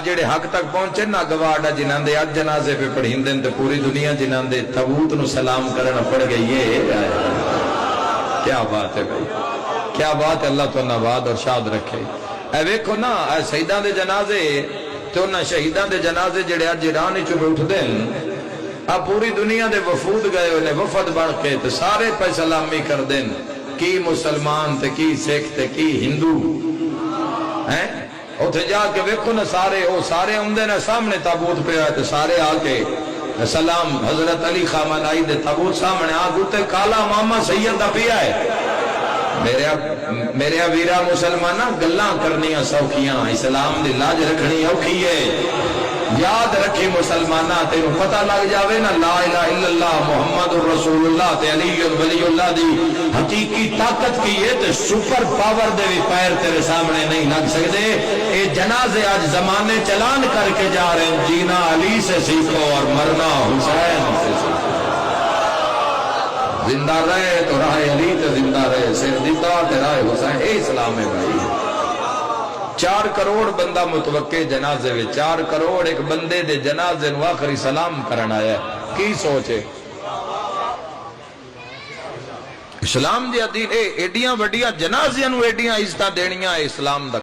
جڑے حق تک پہنچے نا گواڑا جنہاں دے آج جنازے پہ پڑھیں دن تے پوری دنیا جنہاں دے تابوت نو سلام کرنا پڑ گئی ہے۔ کیا بات ہے بھائی، کیا بات ہے، اللہ تو نواد اور شاد رکھے۔ اے ویکھو نا اے شہیداں دے جنازے تے انہاں شہیداں دے جنازے جڑے اج ایران وچ اٹھ دین، اب پوری دنیا دے وفود گئے ہوئے وفد بن کے تے سارے پہ سلامی کر دین، کی مسلمان تے کی سکھ تے کی ہندو ہیں اتھے جا کے ویکھو نا سارے اوندے نا سامنے تابوت پہ آئے تے سارے آ کے سلام حضرت علی خامن آئی دے تابوت سامنے آ گوتے کالا ماما سید دا پیا ہے۔ میرے ویرا مسلمانہ گلاں کرنیاں سوکھیاں، اسلام دی لاج رکھنی اوکھی ہے۔ یاد رکھی مسلمانہ تیروں پتہ لگ جاوے نا لا الہ الا اللہ محمد الرسول اللہ تے علی ولی اللہ دی حقیقی طاقت کی ہے تے سپر پاور دے بھی پیر تیرے سامنے نہیں لگ سکتے۔ اے جنازے آج زمانے چلان کر کے جا رہے ہیں، جینا علی سے سیکھو اور مرنا حسین سے سیکھو۔ زندہ رہے تو راہ علی تے زندہ رہے سر دیتا تے راہ حسین، اے اسلام ہے بھائی۔ 4 کروڑ بندہ متوقع جنازے میں، 4 کروڑ ایک بندے دے جنازے نو آخری سلام کرنا ہے، کی سوچے؟ اسلام دیا دین ایڈیاں وڈیاں جنازیاں نو ایڈیاں عزتاں دینیاں اسلام دا